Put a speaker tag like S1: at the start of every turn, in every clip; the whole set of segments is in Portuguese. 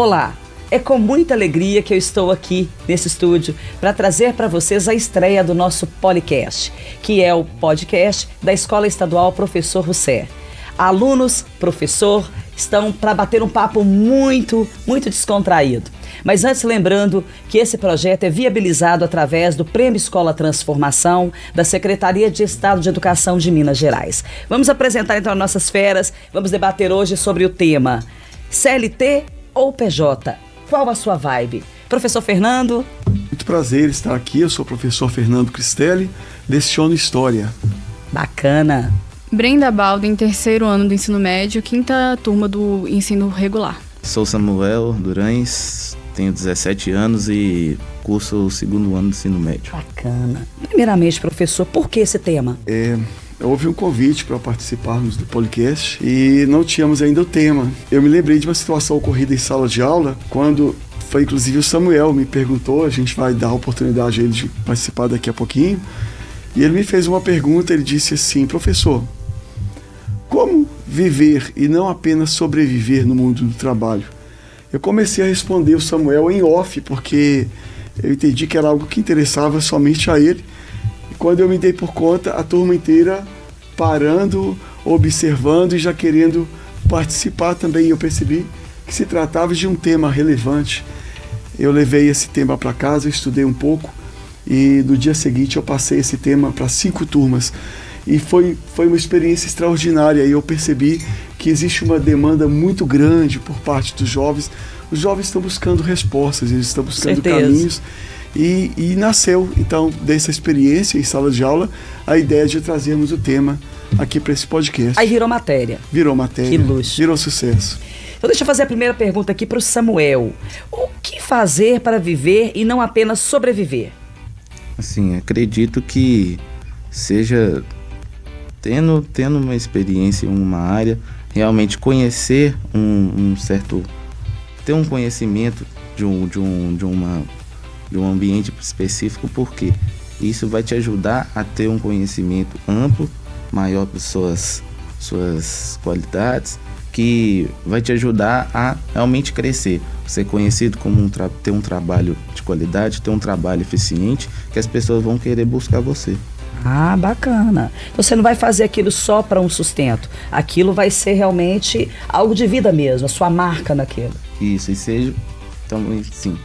S1: Olá, é com muita alegria que eu estou aqui nesse estúdio para trazer para vocês a estreia do nosso podcast, que é o podcast da Escola Estadual Professor Rousser. Alunos, professor, estão para bater um papo muito descontraído. Mas antes, lembrando que esse projeto é viabilizado através do Prêmio Escola Transformação da Secretaria de Estado de Educação de Minas Gerais. Vamos apresentar então as nossas feras, vamos debater hoje sobre o tema CLT ou PJ? Qual a sua vibe? Professor Fernando?
S2: Muito prazer estar aqui, eu sou o professor Fernando Cristelli, leciono História.
S1: Bacana.
S3: Brenda Balden, terceiro ano do ensino médio, quinta turma do ensino regular.
S4: Sou Samuel Durães, tenho 17 anos e curso o segundo ano do ensino médio.
S1: Bacana. Primeiramente, professor, por que esse tema?
S2: Houve um convite para participarmos do podcast e não tínhamos ainda o tema. Eu me lembrei de uma situação ocorrida em sala de aula, quando foi inclusive o Samuel me perguntou, a gente vai dar a oportunidade a ele de participar daqui a pouquinho, e ele me fez uma pergunta, ele disse assim: professor, como viver e não apenas sobreviver no mundo do trabalho? Eu comecei a responder o Samuel em off, porque eu entendi que era algo que interessava somente a ele. E quando eu me dei por conta, a turma inteira parando, observando e já querendo participar também. Eu percebi que se tratava de um tema relevante. Eu levei esse tema para casa, estudei um pouco e no dia seguinte eu passei esse tema para 5 turmas. E foi uma experiência extraordinária, e eu percebi que existe uma demanda muito grande por parte dos jovens. Os jovens estão buscando respostas, eles estão buscando caminhos, e nasceu, então, dessa experiência em sala de aula, a ideia de trazermos o tema aqui para esse podcast.
S1: Aí virou matéria.
S2: Virou matéria.
S1: Que luxo.
S2: Virou sucesso.
S1: Então deixa eu fazer a primeira pergunta aqui para o Samuel. O que fazer para viver e não apenas sobreviver?
S4: Assim, acredito que seja tendo uma experiência em uma área, realmente conhecer ter um conhecimento de um ambiente específico, porque isso vai te ajudar a ter um conhecimento amplo, maior das suas qualidades, que vai te ajudar a realmente crescer, ser conhecido como ter um trabalho de qualidade, ter um trabalho eficiente, que as pessoas vão querer buscar você.
S1: Ah, bacana. Então você não vai fazer aquilo só para um sustento. Aquilo vai ser realmente algo de vida mesmo, a sua marca naquilo.
S4: Isso, e seja, então, sim,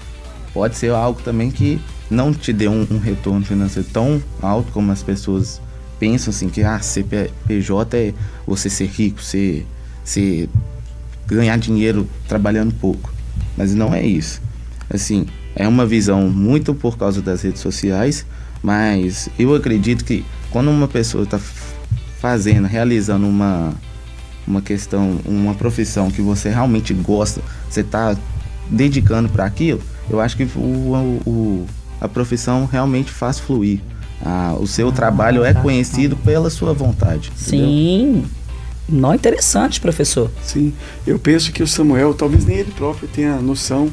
S4: pode ser algo também que não te dê um retorno financeiro tão alto como as pessoas pensam, assim, que ser PJ é você ser rico, você ganhar dinheiro trabalhando pouco. Mas não é isso. Assim, é uma visão muito por causa das redes sociais, mas eu acredito que quando uma pessoa está realizando uma questão, uma profissão que você realmente gosta, você está dedicando para aquilo, eu acho que a profissão realmente faz fluir. O seu trabalho é conhecido pela sua vontade.
S1: Sim. Entendeu? Não, interessante, professor.
S2: Sim, eu penso que o Samuel, talvez nem ele próprio tenha noção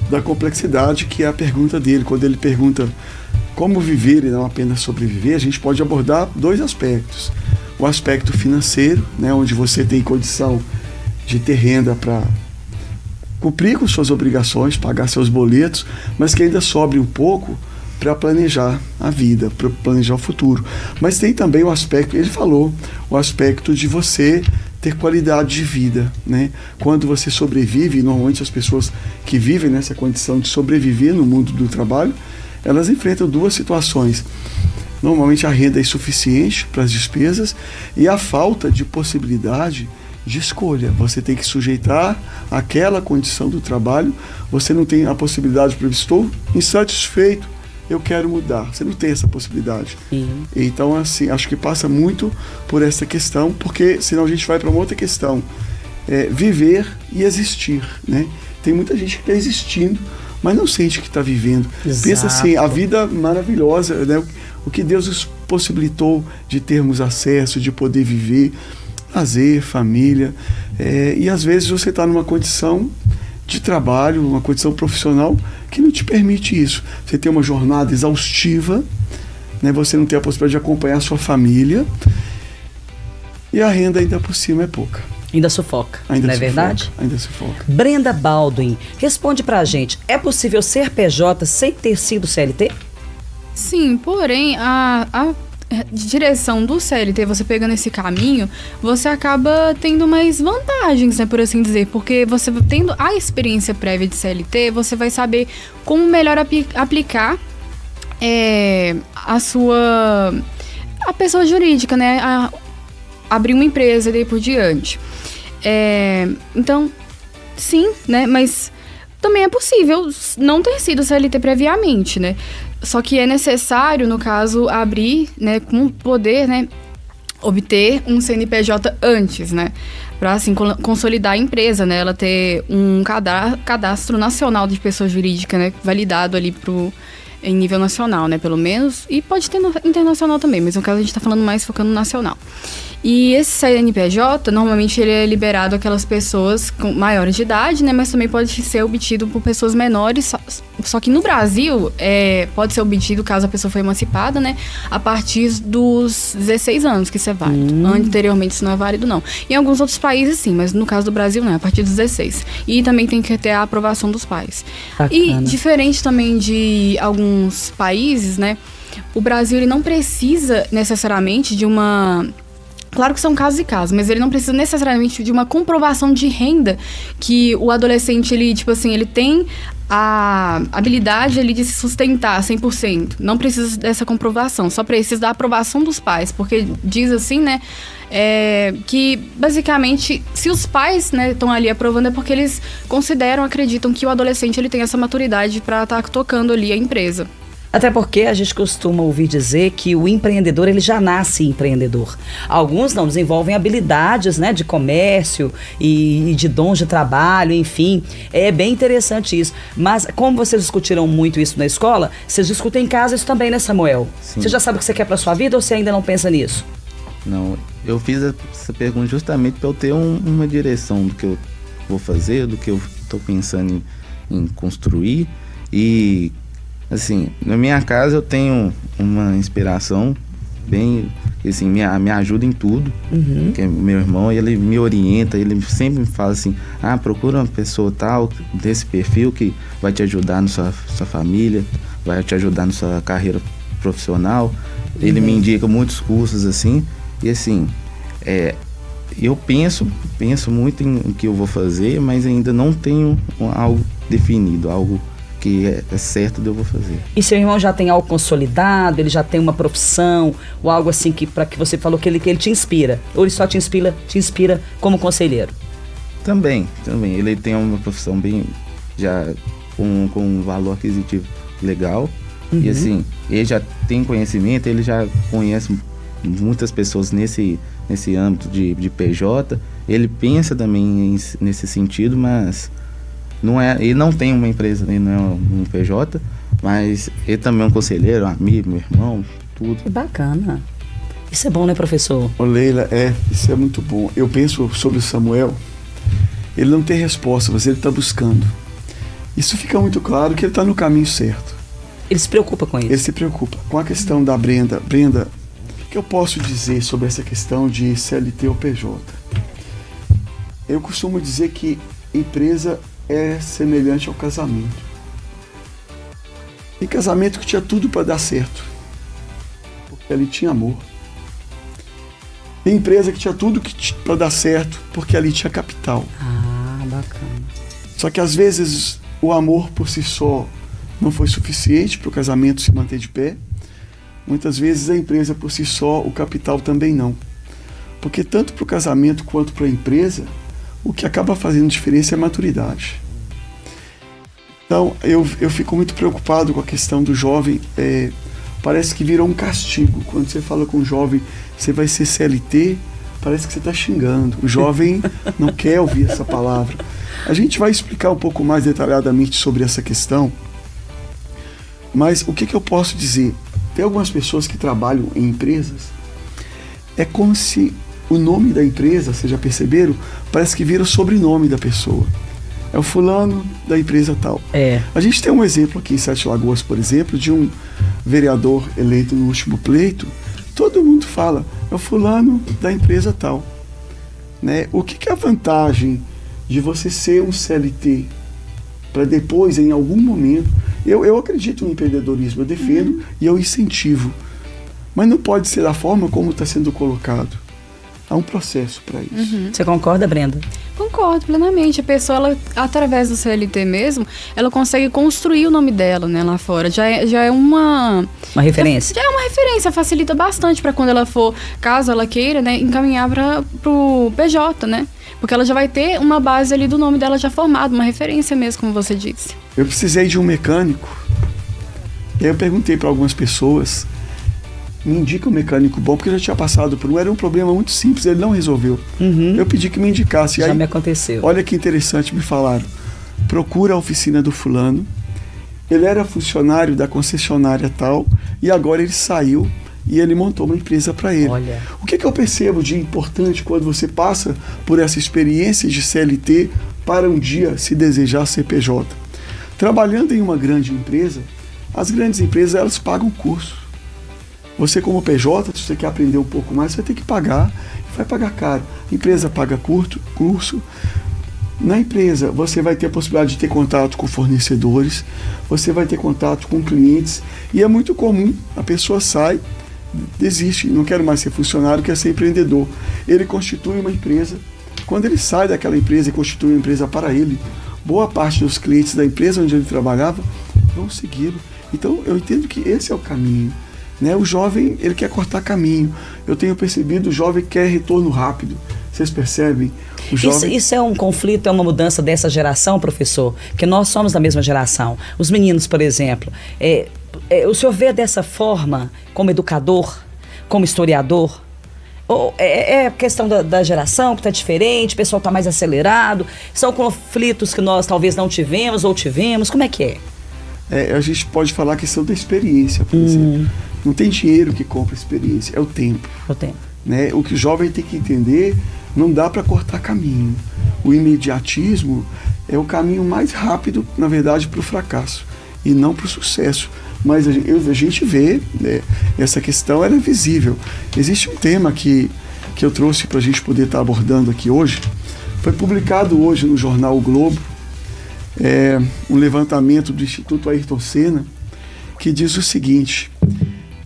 S2: da complexidade que é a pergunta dele. Quando ele pergunta como viver e não apenas sobreviver, a gente pode abordar 2 aspectos. O aspecto financeiro, né, onde você tem condição de ter renda para cumprir com suas obrigações, pagar seus boletos, mas que ainda sobre um pouco para planejar a vida, para planejar o futuro. Mas tem também o aspecto, ele falou, o aspecto de você ter qualidade de vida, né? Quando você sobrevive, normalmente as pessoas que vivem nessa condição de sobreviver no mundo do trabalho, elas enfrentam 2 situações. Normalmente a renda é insuficiente para as despesas e a falta de possibilidade de escolha. Você tem que sujeitar aquela condição do trabalho, você não tem a possibilidade de estou insatisfeito, eu quero mudar. Você não tem essa possibilidade.
S1: Sim.
S2: Então, assim, acho que passa muito por essa questão, porque senão a gente vai para uma outra questão. Viver e existir, né? Tem muita gente que está existindo, mas não sente que está vivendo.
S1: Exato.
S2: Pensa assim, a vida maravilhosa, né? O que Deus nos possibilitou de termos acesso, de poder viver, lazer, família, e às vezes você está numa condição de trabalho, uma condição profissional que não te permite isso. Você tem uma jornada exaustiva, né? Você não tem a possibilidade de acompanhar a sua família e a renda ainda por cima é pouca.
S1: Ainda sufoca,
S2: Ainda
S1: não é
S2: sufoca,
S1: verdade?
S2: Ainda sufoca.
S1: Brenda Baldwin, responde pra gente, é possível ser PJ sem ter sido CLT?
S3: Sim, porém, a direção do CLT, você pegando esse caminho, você acaba tendo mais vantagens, né, por assim dizer, porque você tendo a experiência prévia de CLT, você vai saber como melhor aplicar a pessoa jurídica, né, abrir uma empresa e daí por diante. Então, sim, né, mas também é possível não ter sido CLT previamente, né? Só que é necessário, no caso, abrir, né, com poder, né, obter um CNPJ antes, né? Para, assim, consolidar a empresa, né? Ela ter um cadastro nacional de pessoa jurídica, né? Validado ali em nível nacional, né? Pelo menos. E pode ter internacional também, mas no caso a gente tá falando mais focando no nacional. E esse CNPJ, normalmente ele é liberado àquelas pessoas com maiores de idade, né? Mas também pode ser obtido por pessoas menores. Só que no Brasil, pode ser obtido, caso a pessoa foi emancipada, né? A partir dos 16 anos, que isso é válido. Anteriormente isso não é válido, não. Em alguns outros países, sim, mas no caso do Brasil, não. É a partir dos 16. E também tem que ter a aprovação dos pais.
S1: Bacana.
S3: E, diferente também de alguns países, né? O Brasil, ele não precisa necessariamente de uma... Claro que são casos e casos, mas ele não precisa necessariamente de uma comprovação de renda que o adolescente, ele, tipo assim, ele tem a habilidade ali de se sustentar 100%. Não precisa dessa comprovação, só precisa da aprovação dos pais, porque diz assim, né, que basicamente, se os pais, né, estão ali aprovando é porque eles acreditam que o adolescente ele tem essa maturidade para estar tocando ali a empresa.
S1: Até porque a gente costuma ouvir dizer que o empreendedor, ele já nasce empreendedor. Alguns não desenvolvem habilidades, né, de comércio e de dons de trabalho, enfim. É bem interessante isso. Mas como vocês discutiram muito isso na escola, vocês discutem em casa isso também, né, Samuel?
S4: Sim.
S1: Você já sabe o que você quer pra sua vida ou você ainda não pensa nisso?
S4: Não, eu fiz essa pergunta justamente para eu ter uma direção do que eu vou fazer, do que eu estou pensando em construir. E assim, na minha casa eu tenho uma inspiração bem, assim, me ajuda em tudo. Que é meu irmão, ele me orienta, ele sempre me fala assim, procura uma pessoa tal, desse perfil que vai te ajudar na sua família, vai te ajudar na sua carreira profissional. Ele me indica muitos cursos, assim, e assim, eu penso muito em o que eu vou fazer, mas ainda não tenho algo definido, algo que é certo de eu vou fazer.
S1: E seu irmão já tem algo consolidado, ele já tem uma profissão, ou algo assim que você falou que ele te inspira? Ou ele só te inspira como conselheiro?
S4: Também. Ele tem uma profissão bem, já com um valor aquisitivo legal. E assim, ele já tem conhecimento, ele já conhece muitas pessoas nesse âmbito de PJ. Ele pensa também nesse sentido, mas ele não tem uma empresa, ele não é um PJ, mas ele também é um conselheiro, um amigo, meu irmão, tudo.
S1: Que bacana. Isso é bom, né, professor?
S2: Ô Leila, isso é muito bom. Eu penso sobre o Samuel, ele não tem resposta, mas ele está buscando. Isso fica muito claro que ele está no caminho certo.
S1: Ele se preocupa com isso?
S2: Ele se preocupa. Com a questão da Brenda, o que eu posso dizer sobre essa questão de CLT ou PJ? Eu costumo dizer que empresa é semelhante ao casamento. Tem casamento que tinha tudo para dar certo, porque ali tinha amor. Tem empresa que tinha tudo para dar certo, porque ali tinha capital.
S1: Bacana.
S2: Só que às vezes o amor por si só não foi suficiente para o casamento se manter de pé. Muitas vezes a empresa por si só, o capital também não. Porque tanto para o casamento quanto para a empresa, o que acaba fazendo diferença é a maturidade. Então, eu fico muito preocupado com a questão do jovem. Parece que virou um castigo. Quando você fala com o jovem, você vai ser CLT, parece que você está xingando. O jovem não quer ouvir essa palavra. A gente vai explicar um pouco mais detalhadamente sobre essa questão. Mas o que eu posso dizer? Tem algumas pessoas que trabalham em empresas, é como se o nome da empresa, vocês já perceberam? Parece que vira o sobrenome da pessoa. É o fulano da empresa tal. A gente tem um exemplo aqui em Sete Lagoas, por exemplo, de um vereador eleito no último pleito. Todo mundo fala, é o fulano da empresa tal. né? O que é a vantagem de você ser um CLT para depois, em algum momento... Eu acredito no empreendedorismo, eu defendo e eu incentivo. Mas não pode ser da forma como está sendo colocado. Há um processo para isso.
S1: Você concorda, Brenda?
S3: Concordo plenamente. A pessoa, ela, através do CLT mesmo, ela consegue construir o nome dela, né, lá fora. Já é uma
S1: referência?
S3: Já é uma referência, facilita bastante para quando ela for, caso ela queira, né, encaminhar pro PJ, né? Porque ela já vai ter uma base ali do nome dela já formado, uma referência mesmo, como você disse.
S2: Eu precisei de um mecânico. E aí eu perguntei para algumas pessoas, me indica um mecânico bom, porque eu já tinha passado por um, era um problema muito simples, ele não resolveu. Eu pedi que me indicasse.
S1: Já
S2: aí,
S1: me aconteceu.
S2: Olha que interessante, me falaram, procura a oficina do fulano, ele era funcionário da concessionária tal, e agora ele saiu e ele montou uma empresa para ele.
S1: Olha.
S2: O que eu percebo de importante quando você passa por essa experiência de CLT para um dia se desejar CPJ? Trabalhando em uma grande empresa, as grandes empresas elas pagam curso. Você como PJ, se você quer aprender um pouco mais, você vai ter que pagar, vai pagar caro. A empresa paga curso. Na empresa, você vai ter a possibilidade de ter contato com fornecedores, você vai ter contato com clientes, e é muito comum, a pessoa sai, desiste, não quero mais ser funcionário, quer ser empreendedor. Ele constitui uma empresa. Quando ele sai daquela empresa e constitui uma empresa para ele, boa parte dos clientes da empresa onde ele trabalhava vão segui-lo. Então, eu entendo que esse é o caminho. Né? O jovem, ele quer cortar caminho. Eu tenho percebido, o jovem quer retorno rápido. Vocês percebem? O jovem...
S1: Isso é um conflito, é uma mudança dessa geração, professor? Porque nós somos da mesma geração. Os meninos, por exemplo, o senhor vê dessa forma como educador, como historiador? Ou é questão da geração que está diferente, o pessoal está mais acelerado? São conflitos que nós talvez não tivemos ou tivemos? Como é que é?
S2: A gente pode falar a questão da experiência, por exemplo. Não tem dinheiro que compra experiência, é o tempo.
S1: O tempo.
S2: Né? O que o jovem tem que entender, não dá para cortar caminho. O imediatismo é o caminho mais rápido, na verdade, para o fracasso e não para o sucesso. Mas a gente vê, né, essa questão ela é visível. Existe um tema que eu trouxe para a gente poder estar abordando aqui hoje. Foi publicado hoje no jornal O Globo, um levantamento do Instituto Ayrton Senna, que diz o seguinte,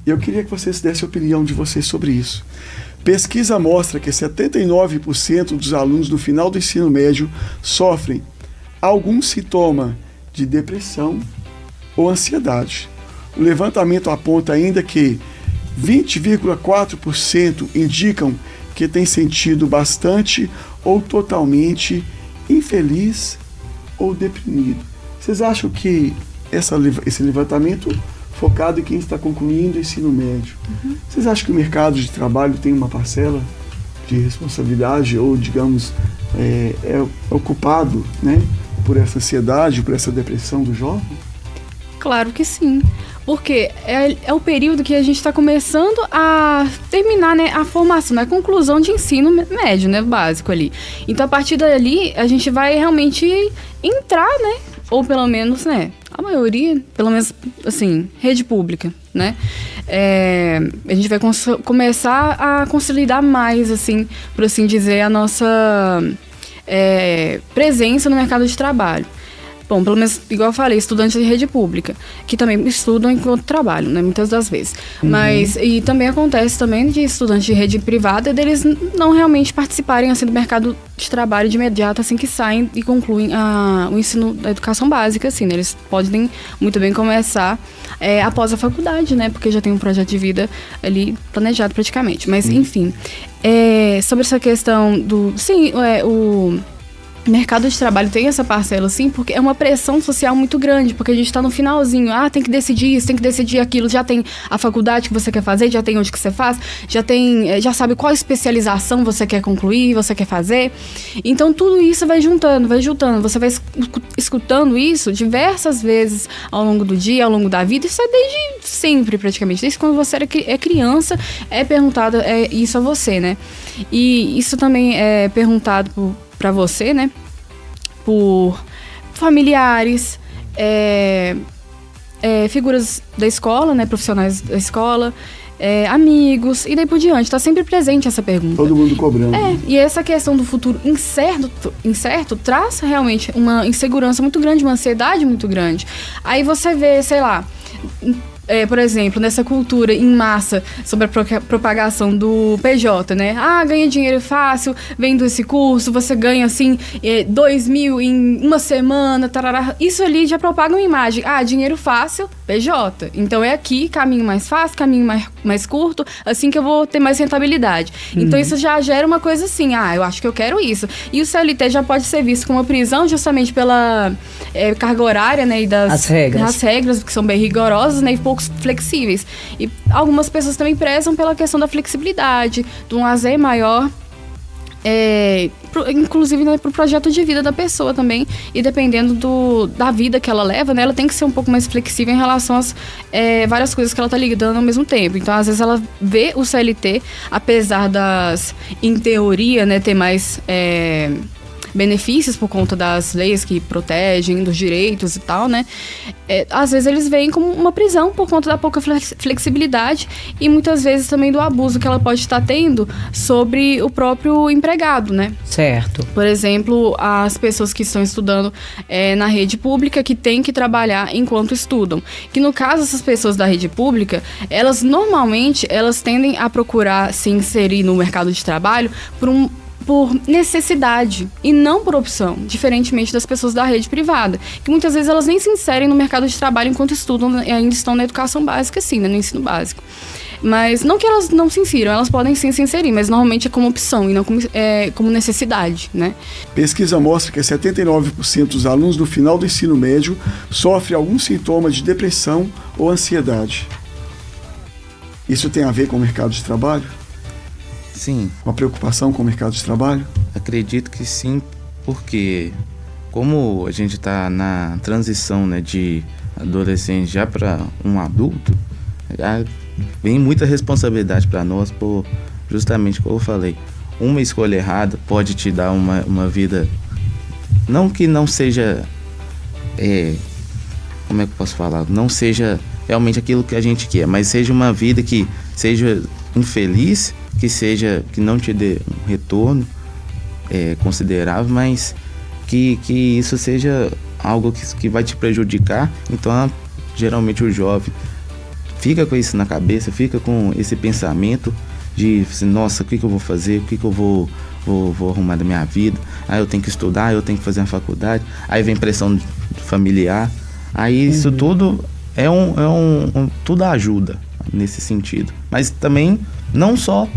S2: eu queria que vocês dessem a opinião de vocês sobre isso. Pesquisa mostra que 79% dos alunos do final do ensino médio sofrem algum sintoma de depressão ou ansiedade. O levantamento aponta ainda que 20,4% indicam que têm sentido bastante ou totalmente infeliz ou deprimido. Vocês acham que esse levantamento focado em quem está concluindo o ensino médio, vocês acham que o mercado de trabalho tem uma parcela de responsabilidade ou, digamos, é ocupado, né, por essa ansiedade, por essa depressão do jovem?
S3: Claro que sim, porque é o período que a gente está começando a terminar, né, a formação, a conclusão de ensino médio, né, básico ali. Então, a partir dali, a gente vai realmente entrar, né, ou pelo menos, né, a maioria, pelo menos, assim, rede pública, né, a gente vai começar a consolidar mais, assim, por assim dizer, a nossa presença no mercado de trabalho. Bom, pelo menos, igual eu falei, estudantes de rede pública, que também estudam enquanto trabalham, né, muitas das vezes. Mas, e também acontece também de estudantes de rede privada, deles não realmente participarem, assim, do mercado de trabalho de imediato, assim que saem e concluem o ensino da educação básica, assim, né, eles podem muito bem começar após a faculdade, né, porque já tem um projeto de vida ali planejado praticamente. Mas, enfim, sobre essa questão do... Sim, o mercado de trabalho tem essa parcela, sim, porque é uma pressão social muito grande, porque a gente tá no finalzinho, tem que decidir isso, tem que decidir aquilo, já tem a faculdade que você quer fazer, já tem onde que você faz, já sabe qual especialização você quer concluir, você quer fazer, então tudo isso vai juntando, você vai escutando isso diversas vezes ao longo do dia, ao longo da vida, isso é desde sempre praticamente, desde quando você é criança, é perguntado isso a você, né, e isso também é perguntado para você, né, por familiares, figuras da escola, né, profissionais da escola, amigos, e daí por diante. Tá sempre presente essa pergunta.
S2: Todo mundo cobrando.
S3: E essa questão do futuro incerto traz realmente uma insegurança muito grande, uma ansiedade muito grande. Aí você vê, sei lá, por exemplo, nessa cultura em massa sobre a propagação do PJ, né? Ganha dinheiro fácil, vendo esse curso, você ganha, assim, 2.000 em uma semana, tarará. Isso ali já propaga uma imagem. Dinheiro fácil, PJ. Então é aqui, caminho mais fácil, caminho mais curto, assim que eu vou ter mais rentabilidade. Então isso já gera uma coisa assim, eu acho que eu quero isso. E o CLT já pode ser visto como uma prisão justamente pela carga horária, né? E das regras, que são bem rigorosas, né? E poucos flexíveis. E algumas pessoas também prezam pela questão da flexibilidade, de um lazer maior, inclusive, né, pro projeto de vida da pessoa também. E dependendo da vida que ela leva, né, ela tem que ser um pouco mais flexível em relação às várias coisas que ela tá lidando ao mesmo tempo. Então, às vezes, ela vê o CLT, apesar das, em teoria, né, ter mais benefícios por conta das leis que protegem, dos direitos e tal, né? Às vezes eles veem como uma prisão por conta da pouca flexibilidade e muitas vezes também do abuso que ela pode estar tendo sobre o próprio empregado, né?
S1: Certo.
S3: Por exemplo, as pessoas que estão estudando na rede pública que têm que trabalhar enquanto estudam. Que no caso, essas pessoas da rede pública, elas normalmente, elas tendem a procurar se inserir no mercado de trabalho por necessidade e não por opção, diferentemente das pessoas da rede privada, que muitas vezes elas nem se inserem no mercado de trabalho enquanto estudam e ainda estão na educação básica, sim, né, no ensino básico. Mas não que elas não se insiram, elas podem sim se inserir, mas normalmente é como opção e não como necessidade, né?
S2: Pesquisa mostra que 79% dos alunos no final do ensino médio sofrem algum sintoma de depressão ou ansiedade. Isso tem a ver com o mercado de trabalho?
S4: Sim.
S2: Uma preocupação com o mercado de trabalho?
S4: Acredito que sim, porque como a gente está na transição, né, de adolescente já para um adulto, já vem muita responsabilidade para nós por justamente como eu falei. Uma escolha errada pode te dar uma vida, não que não seja, como é que eu posso falar? Não seja realmente aquilo que a gente quer, mas seja uma vida que seja infeliz, que não te dê um retorno considerável, mas que isso seja algo que vai te prejudicar. Então, geralmente o jovem fica com isso na cabeça, fica com esse pensamento de, nossa, o que eu vou fazer, o que eu vou arrumar da minha vida, eu tenho que estudar, eu tenho que fazer uma faculdade, aí vem pressão familiar, aí isso tudo tudo ajuda nesse sentido, mas também não só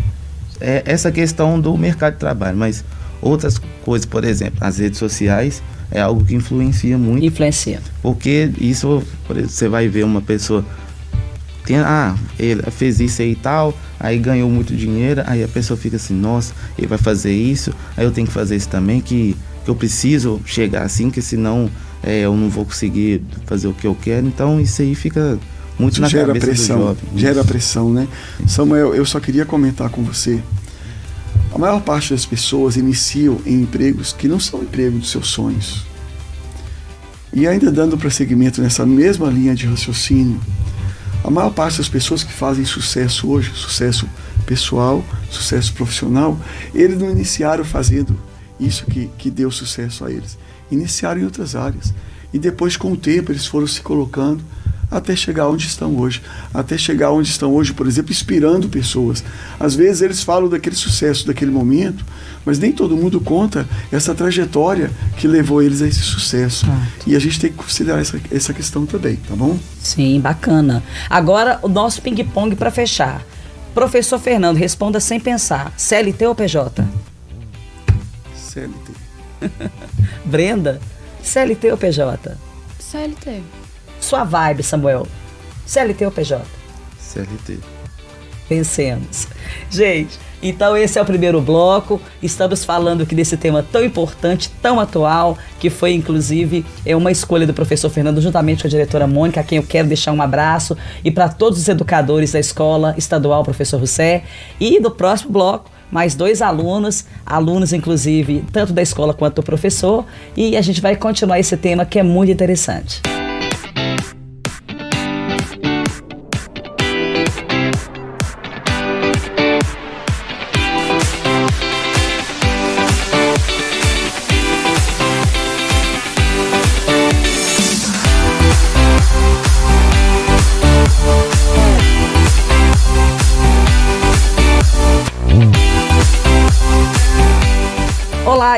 S4: essa questão do mercado de trabalho, mas outras coisas, por exemplo, as redes sociais é algo que influencia muito.
S1: Influencia.
S4: Porque isso, por exemplo, você vai ver uma pessoa, ele fez isso aí e tal, aí ganhou muito dinheiro, aí a pessoa fica assim, nossa, ele vai fazer isso, aí eu tenho que fazer isso também, que eu preciso chegar assim, que senão eu não vou conseguir fazer o que eu quero. Então isso aí fica muito
S2: isso
S4: na
S2: gera
S4: cabeça
S2: pressão,
S4: do jovem.
S2: Gera pressão, né? Samuel, eu só queria comentar com você. A maior parte das pessoas iniciam em empregos que não são empregos dos seus sonhos. E ainda dando prosseguimento nessa mesma linha de raciocínio, a maior parte das pessoas que fazem sucesso hoje, sucesso pessoal, sucesso profissional, eles não iniciaram fazendo isso que deu sucesso a eles. Iniciaram em outras áreas. E depois, com o tempo, eles foram se colocando até chegar onde estão hoje. Até chegar onde estão hoje, por exemplo, inspirando pessoas. Às vezes eles falam daquele sucesso, daquele momento, mas nem todo mundo conta essa trajetória que levou eles a esse sucesso. E a gente tem que considerar essa questão também, tá bom?
S1: Sim, bacana. Agora, o nosso ping-pong para fechar. Professor Fernando, responda sem pensar. CLT ou PJ?
S2: CLT.
S1: Brenda, CLT ou PJ?
S3: CLT.
S1: Sua vibe, Samuel. CLT ou PJ?
S4: CLT.
S1: Vencemos. Gente, então esse é o primeiro bloco. Estamos falando aqui desse tema tão importante, tão atual, que foi inclusive uma escolha do professor Fernando, juntamente com a diretora Mônica, a quem eu quero deixar um abraço, e para todos os educadores da Escola Estadual Professor Rousset. E no próximo bloco, mais 2 alunos inclusive, tanto da escola quanto do professor, e a gente vai continuar esse tema que é muito interessante.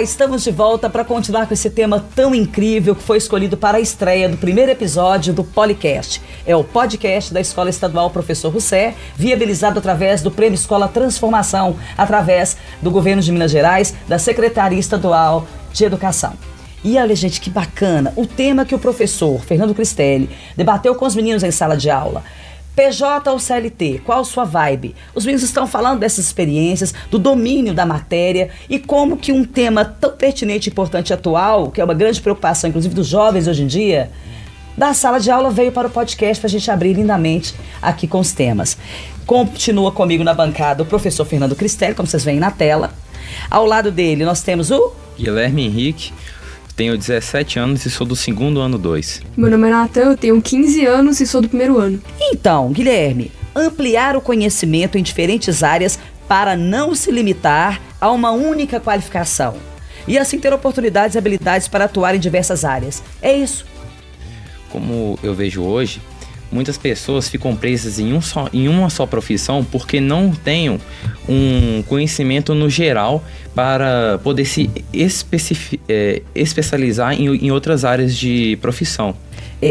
S1: estamos de volta para continuar com esse tema tão incrível que foi escolhido para a estreia do primeiro episódio do Policast. É o podcast da Escola Estadual Professor Rousset, viabilizado através do Prêmio Escola Transformação, através do Governo de Minas Gerais, da Secretaria Estadual de Educação. E olha, gente, que bacana, o tema que o professor Fernando Cristelli debateu com os meninos em sala de aula. PJ ou CLT, qual sua vibe? Os meninos estão falando dessas experiências, do domínio da matéria e como que um tema tão pertinente, importante e atual, que é uma grande preocupação, inclusive dos jovens hoje em dia, da sala de aula veio para o podcast para a gente abrir lindamente aqui com os temas. Continua comigo na bancada o professor Fernando Cristelli, como vocês veem na tela. Ao lado dele nós temos o
S5: Guilherme Henrique. Tenho 17 anos e sou do segundo ano 2.
S6: Meu nome é Natan, eu tenho 15 anos e sou do primeiro ano.
S1: Então, Guilherme, ampliar o conhecimento em diferentes áreas para não se limitar a uma única qualificação. E assim ter oportunidades e habilidades para atuar em diversas áreas. É isso.
S5: Como eu vejo hoje, muitas pessoas ficam presas em uma só profissão porque não têm um conhecimento no geral para poder se especializar em outras áreas de profissão.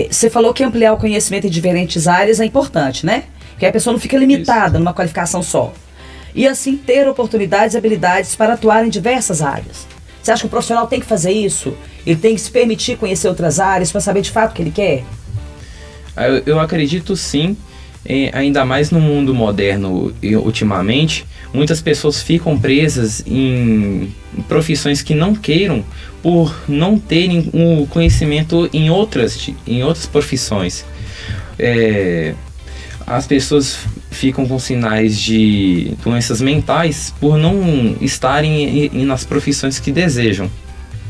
S1: Você falou que ampliar o conhecimento em diferentes áreas é importante, né? Que a pessoa não fica limitada numa qualificação só. E assim ter oportunidades e habilidades para atuar em diversas áreas. Você acha que o profissional tem que fazer isso? Ele tem que se permitir conhecer outras áreas para saber de fato o que ele quer?
S5: Eu acredito sim, ainda mais no mundo moderno e ultimamente, muitas pessoas ficam presas em profissões que não queiram por não terem um conhecimento em outras profissões. As pessoas ficam com sinais de doenças mentais por não estarem nas profissões que desejam.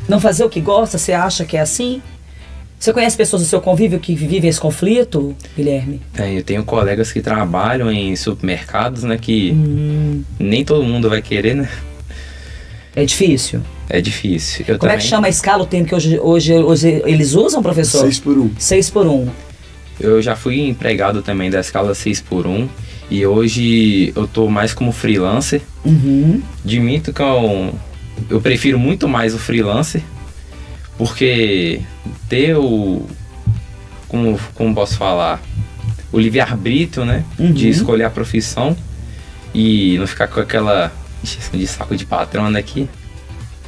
S1: Não fazer o que gosta, você acha que é assim? Você conhece pessoas do seu convívio que vivem esse conflito, Guilherme?
S5: Eu tenho colegas que trabalham em supermercados, né, que nem todo mundo vai querer, né?
S1: É difícil?
S5: É difícil.
S1: Como é que chama a escala, o termo que hoje eles usam, professor?
S2: 6x1.
S1: 6x1.
S5: Eu já fui empregado também da escala 6x1 e hoje eu tô mais como freelancer. Admito que eu prefiro muito mais o freelancer, porque ter como posso falar, o livre-arbítrio, né, de escolher a profissão e não ficar com aquela encheção de saco de patrão aqui.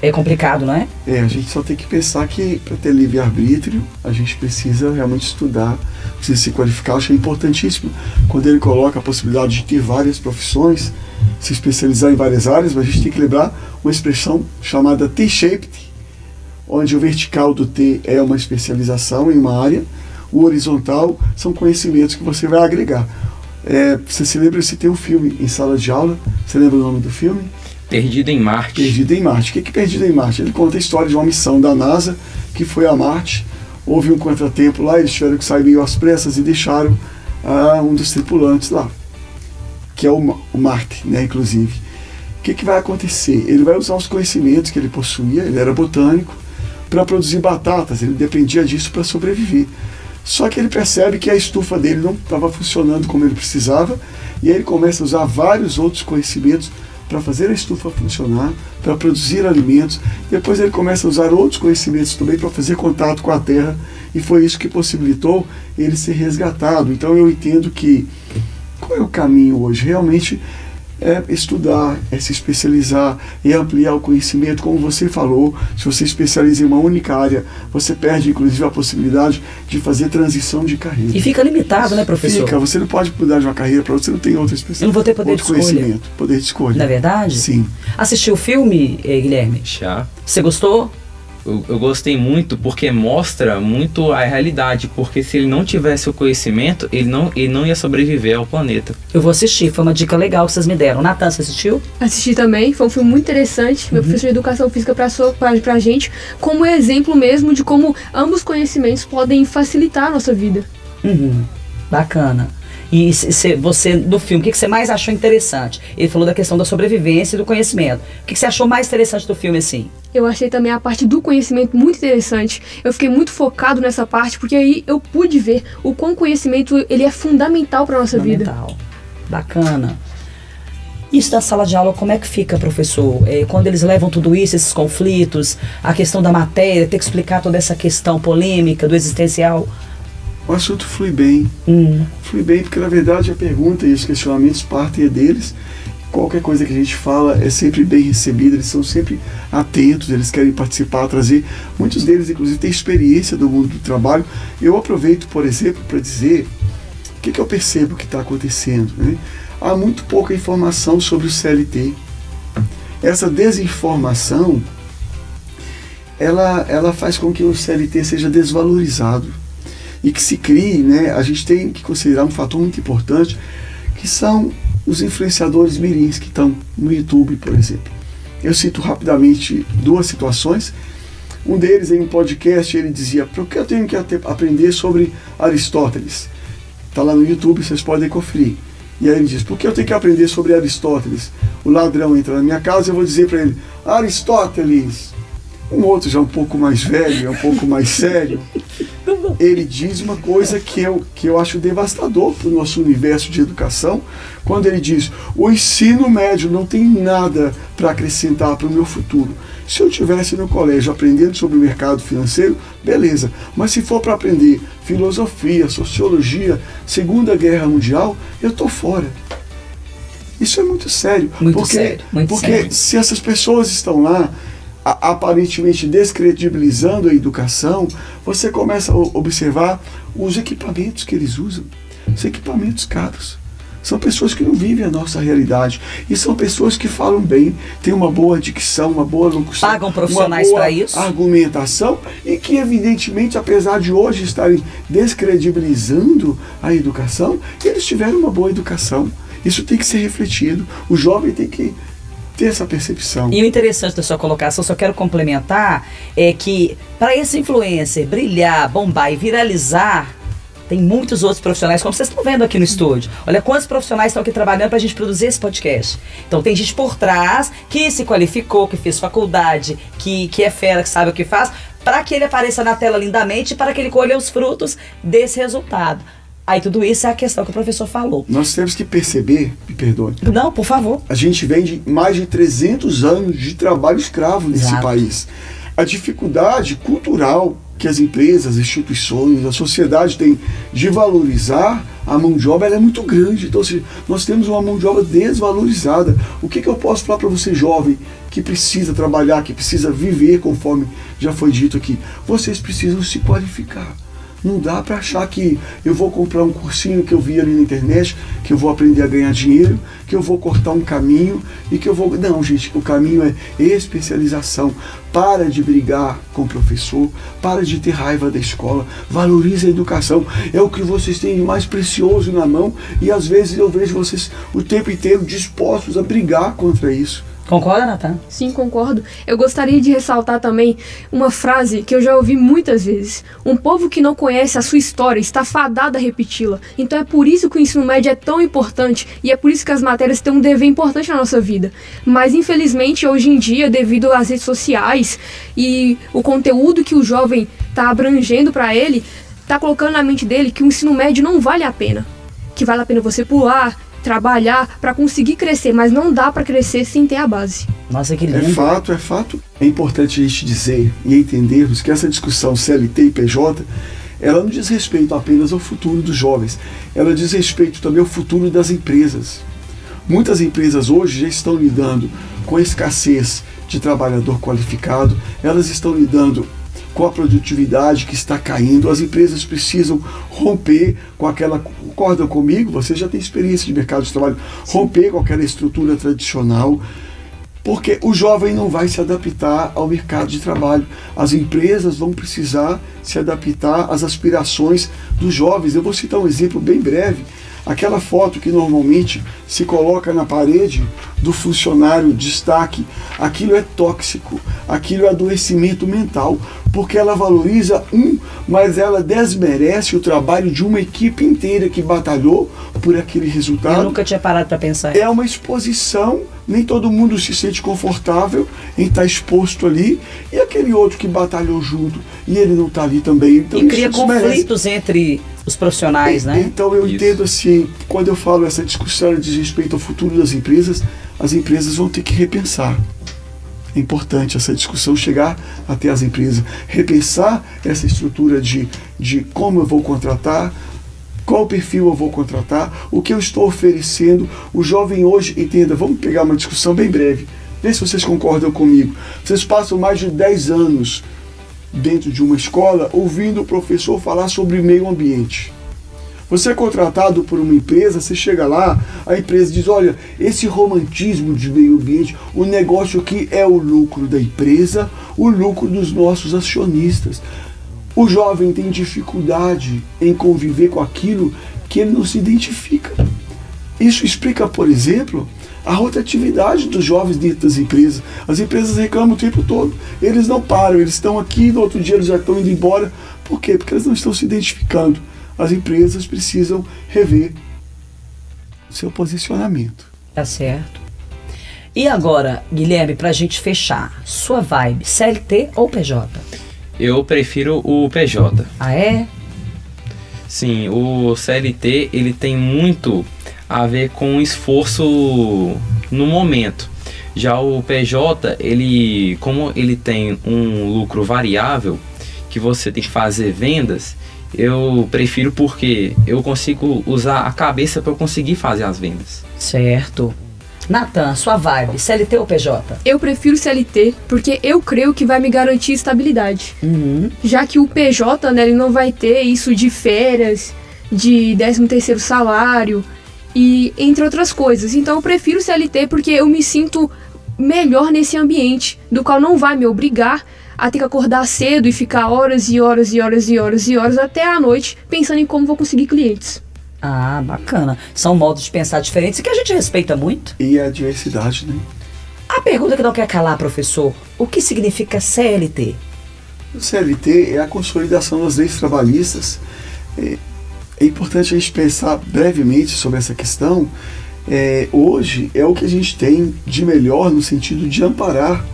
S1: É complicado, não é?
S2: A gente só tem que pensar que para ter livre-arbítrio, a gente precisa realmente estudar, precisa se qualificar. Eu achei importantíssimo quando ele coloca a possibilidade de ter várias profissões, se especializar em várias áreas, mas a gente tem que lembrar uma expressão chamada T-shaped, onde o vertical do T é uma especialização em uma área, o horizontal são conhecimentos que você vai agregar. Você se lembra, se tem um filme em sala de aula, você lembra o nome do filme?
S5: Perdido em Marte.
S2: Perdido em Marte. O que é Perdido em Marte? Ele conta a história de uma missão da NASA que foi a Marte. Houve um contratempo lá, eles tiveram que sair meio às pressas e deixaram um dos tripulantes lá, que é o Marte, né, inclusive. O que vai acontecer? Ele vai usar os conhecimentos que ele possuía, ele era botânico, para produzir batatas, ele dependia disso para sobreviver. Só que ele percebe que a estufa dele não estava funcionando como ele precisava, e aí ele começa a usar vários outros conhecimentos para fazer a estufa funcionar, para produzir alimentos. Depois ele começa a usar outros conhecimentos também para fazer contato com a terra, e foi isso que possibilitou ele ser resgatado. Então eu entendo que qual é o caminho hoje? Realmente é estudar, é se especializar, é ampliar o conhecimento, como você falou. Se você especializa em uma única área, você perde inclusive a possibilidade de fazer transição de carreira.
S1: E fica limitado, né, professor?
S2: Fica, você não pode mudar de uma carreira para outra, você não tem outra especialização.
S1: Eu não vou ter poder de escolha.
S2: Poder de escolha.
S1: Não é verdade?
S2: Sim.
S1: Assistiu o filme, Guilherme?
S5: Já.
S1: Você gostou?
S5: Eu gostei muito porque mostra muito a realidade, porque se ele não tivesse o conhecimento, ele não ia sobreviver ao planeta.
S1: Eu vou assistir, foi uma dica legal que vocês me deram. Natan, você assistiu?
S6: Assisti também, foi um filme muito interessante. Meu professor de educação física pra gente como exemplo mesmo de como ambos conhecimentos podem facilitar a nossa vida.
S1: Bacana. E você, no filme, o que você mais achou interessante? Ele falou da questão da sobrevivência e do conhecimento. O que você achou mais interessante do filme, assim?
S6: Eu achei também a parte do conhecimento muito interessante. Eu fiquei muito focado nessa parte, porque aí eu pude ver o quão conhecimento ele é fundamental para nossa vida.
S1: Bacana. Isso da sala de aula, como é que fica, professor? Quando eles levam tudo isso, esses conflitos, a questão da matéria, ter que explicar toda essa questão polêmica do existencial?
S2: O assunto flui bem. Flui bem porque, na verdade, a pergunta e os questionamentos partem deles. Qualquer coisa que a gente fala é sempre bem recebida, eles são sempre atentos, eles querem participar, trazer. Muitos deles, inclusive, têm experiência do mundo do trabalho. Eu aproveito, por exemplo, para dizer o que eu percebo que está acontecendo, né? Há muito pouca informação sobre o CLT. Essa desinformação, ela faz com que o CLT seja desvalorizado e que se crie, né? A gente tem que considerar um fator muito importante, que são os influenciadores mirins que estão no YouTube, por exemplo. Eu cito rapidamente 2 situações. Um deles, em um podcast, ele dizia: por que eu tenho que aprender sobre Aristóteles? Está lá no YouTube, vocês podem conferir. E aí ele diz: por que eu tenho que aprender sobre Aristóteles? O ladrão entra na minha casa e eu vou dizer para ele: Aristóteles. Um outro já um pouco mais velho, um pouco mais sério, ele diz uma coisa que eu acho devastador para o nosso universo de educação, quando ele diz: o ensino médio não tem nada para acrescentar para o meu futuro. Se eu estivesse no colégio aprendendo sobre o mercado financeiro, beleza, mas se for para aprender filosofia, sociologia, Segunda Guerra Mundial, eu estou fora. Isso é muito sério. Porque se essas pessoas estão lá aparentemente descredibilizando a educação, você começa a observar os equipamentos que eles usam. São equipamentos caros. São pessoas que não vivem a nossa realidade. E são pessoas que falam bem, têm uma boa dicção, uma boa locução.
S1: Pagam profissionais para isso.
S2: Argumentação, e que, evidentemente, apesar de hoje estarem descredibilizando a educação, eles tiveram uma boa educação. Isso tem que ser refletido. O jovem tem que ter essa percepção.
S1: E o interessante da sua colocação, só quero complementar, é que para esse influencer brilhar, bombar e viralizar, tem muitos outros profissionais, como vocês estão vendo aqui no estúdio. Olha quantos profissionais estão aqui trabalhando para a gente produzir esse podcast. Então tem gente por trás que se qualificou, que fez faculdade, que é fera, que sabe o que faz, para que ele apareça na tela lindamente, para que ele colha os frutos desse resultado. Aí tudo isso é a questão que o professor falou.
S2: Nós temos que perceber, me perdoe.
S1: Não, por favor.
S2: A gente vem de mais de 300 anos de trabalho escravo nesse país. A dificuldade cultural que as empresas, as instituições, a sociedade tem de valorizar a mão de obra, ela é muito grande. Então, nós temos uma mão de obra desvalorizada. O que eu posso falar para você, jovem, que precisa trabalhar, que precisa viver, conforme já foi dito aqui? Vocês precisam se qualificar. Não dá para achar que eu vou comprar um cursinho que eu vi ali na internet, que eu vou aprender a ganhar dinheiro, que eu vou cortar um caminho e que eu vou... Não, gente, o caminho é especialização. Para de brigar com o professor, para de ter raiva da escola, valorize a educação. É o que vocês têm de mais precioso na mão e às vezes eu vejo vocês o tempo inteiro dispostos a brigar contra isso.
S1: Concorda, Natan?
S6: Sim, concordo. Eu gostaria de ressaltar também uma frase que eu já ouvi muitas vezes. Um povo que não conhece a sua história está fadado a repeti-la. Então é por isso que o ensino médio é tão importante e é por isso que as matérias têm um dever importante na nossa vida. Mas infelizmente hoje em dia, devido às redes sociais e o conteúdo que o jovem está abrangendo para ele, está colocando na mente dele que o ensino médio não vale a pena. Que vale a pena você pular, trabalhar para conseguir crescer, mas não dá para crescer sem ter a base.
S1: Nossa, que lindo.
S2: É fato. É importante a gente dizer e entendermos que essa discussão CLT e PJ, ela não diz respeito apenas ao futuro dos jovens, ela diz respeito também ao futuro das empresas. Muitas empresas hoje já estão lidando com a escassez de trabalhador qualificado, elas estão lidando com a produtividade que está caindo, as empresas precisam romper com aquela, concordam comigo, você já tem experiência de mercado de trabalho, romper com aquela estrutura tradicional, porque o jovem não vai se adaptar ao mercado de trabalho, as empresas vão precisar se adaptar às aspirações dos jovens. Eu vou citar um exemplo bem breve. Aquela foto que normalmente se coloca na parede do funcionário destaque, aquilo é tóxico, aquilo é adoecimento mental, porque ela valoriza mas ela desmerece o trabalho de uma equipe inteira que batalhou por aquele resultado.
S1: Eu nunca tinha parado para pensar.
S2: É uma exposição, nem todo mundo se sente confortável em estar exposto ali, e aquele outro que batalhou junto e ele não está ali. ali também. Então,
S1: E cria
S2: isso merece.
S1: conflitos entre os profissionais, né?
S2: Então eu
S5: Isso.
S2: entendo assim, quando eu falo essa discussão diz respeito ao futuro das empresas, as empresas vão ter que repensar. É importante essa discussão chegar até as empresas, repensar essa estrutura de como eu vou contratar, qual perfil eu vou contratar, o que eu estou oferecendo. O jovem hoje, entenda, vamos pegar uma discussão bem breve, vê se vocês concordam comigo. Vocês passam mais de 10 anos dentro de uma escola ouvindo o professor falar sobre meio ambiente. Você é contratado por uma empresa, você chega lá, a empresa diz, olha, esse romantismo de meio ambiente, o negócio aqui é o lucro da empresa, o lucro dos nossos acionistas. O jovem tem dificuldade em conviver com aquilo que ele não se identifica. Isso explica, por exemplo, a rotatividade dos jovens dentro das empresas. As empresas reclamam o tempo todo. Eles não param, eles estão aqui, no outro dia eles já estão indo embora. Por quê? Porque eles não estão se identificando. As empresas precisam rever o seu posicionamento.
S1: Tá certo. E agora, Guilherme, pra gente fechar, sua vibe, CLT ou PJ?
S5: Eu prefiro o PJ.
S1: Ah, é?
S5: Sim, o CLT ele tem muito a ver com esforço no momento. Já o PJ, ele, como ele tem um lucro variável, que você tem que fazer vendas, eu prefiro porque eu consigo usar a cabeça para eu conseguir fazer as vendas.
S1: Certo. Natan, sua vibe, CLT ou PJ?
S6: Eu prefiro CLT porque eu creio que vai me garantir estabilidade.
S1: Uhum.
S6: Já que o PJ, né, ele não vai ter isso de férias, de 13º salário e entre outras coisas. Então eu prefiro CLT porque eu me sinto melhor nesse ambiente, do qual não vai me obrigar a ter que acordar cedo e ficar horas e horas e horas e horas e horas até a noite pensando em como vou conseguir clientes.
S1: Ah, bacana. São modos de pensar diferentes e que a gente respeita muito.
S2: E a diversidade, né?
S1: A pergunta que não quer calar, professor, o que significa CLT?
S2: O CLT é a consolidação das leis trabalhistas. É importante a gente pensar brevemente sobre essa questão. Hoje é o que a gente tem de melhor no sentido de amparar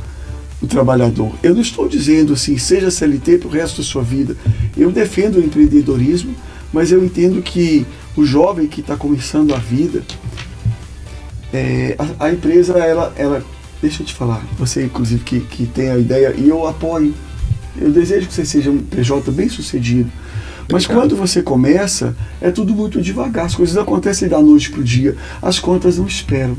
S2: o trabalhador. Eu não estou dizendo assim, seja CLT para o resto da sua vida. Eu defendo o empreendedorismo, mas eu entendo que o jovem que está começando a vida, a empresa, ela, deixa eu te falar, você inclusive que tem a ideia, e eu apoio, eu desejo que você seja um PJ bem sucedido, mas quando você começa, é tudo muito devagar, as coisas acontecem da noite para o dia, as contas não esperam.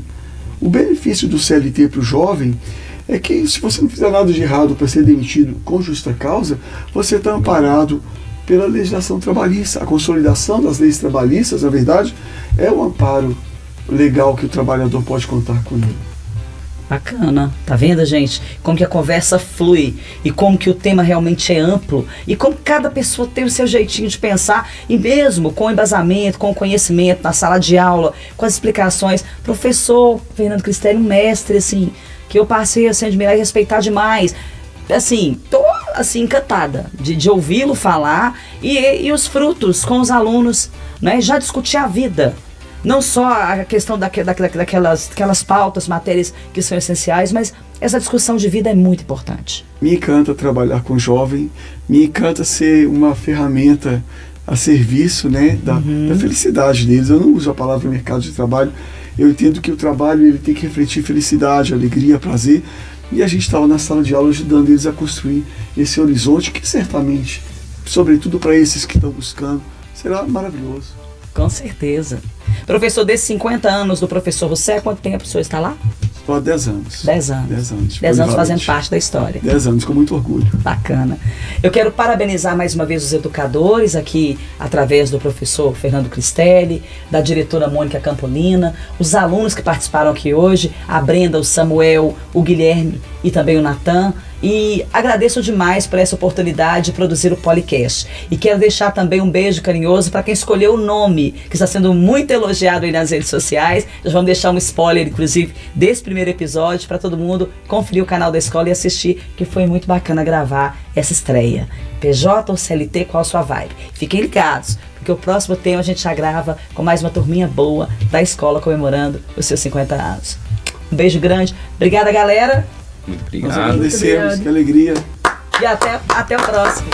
S2: O benefício do CLT para o jovem é que se você não fizer nada de errado para ser demitido com justa causa, você está amparado pela legislação trabalhista. A consolidação das leis trabalhistas, na verdade, é um amparo legal que o trabalhador pode contar com ele.
S1: Bacana, tá vendo, gente? Como que a conversa flui e como que o tema realmente é amplo e como cada pessoa tem o seu jeitinho de pensar e mesmo com o embasamento, com o conhecimento na sala de aula, com as explicações. Professor Fernando Cristelli, um mestre, assim, que eu passei assim, a admirar e respeitar demais. Assim, tô assim, encantada de ouvi-lo falar e os frutos com os alunos, né? Já discutir a vida. Não só a questão daquelas pautas, matérias que são essenciais, mas essa discussão de vida é muito importante.
S2: Me encanta trabalhar com jovem, me encanta ser uma ferramenta a serviço, né, da felicidade deles. Eu não uso a palavra mercado de trabalho, eu entendo que o trabalho ele tem que refletir felicidade, alegria, prazer, e a gente estava na sala de aula ajudando eles a construir esse horizonte que certamente, sobretudo para esses que estão buscando, será maravilhoso.
S1: Com certeza. Professor, desses 50 anos do professor José, quanto tempo o senhor está lá?
S2: Estou há 10 anos.
S1: 10 anos.
S2: 10 anos.
S1: 10 anos fazendo parte da história.
S2: 10 anos, com muito orgulho.
S1: Bacana. Eu quero parabenizar mais uma vez os educadores aqui, através do professor Fernando Cristelli, da diretora Mônica Campolina, os alunos que participaram aqui hoje, a Brenda, o Samuel, o Guilherme e também o Natan. E agradeço demais por essa oportunidade de produzir o podcast. E quero deixar também um beijo carinhoso para quem escolheu o nome, que está sendo muito elogiado aí nas redes sociais. Nós vamos deixar um spoiler, inclusive, desse primeiro episódio para todo mundo conferir o canal da escola e assistir, que foi muito bacana gravar essa estreia. PJ ou CLT, qual a sua vibe? Fiquem ligados, porque o próximo tema a gente já grava com mais uma turminha boa da escola comemorando os seus 50 anos. Um beijo grande. Obrigada, galera.
S5: Muito
S2: Nós
S5: obrigado.
S2: agradecemos, que alegria.
S1: E até o próximo.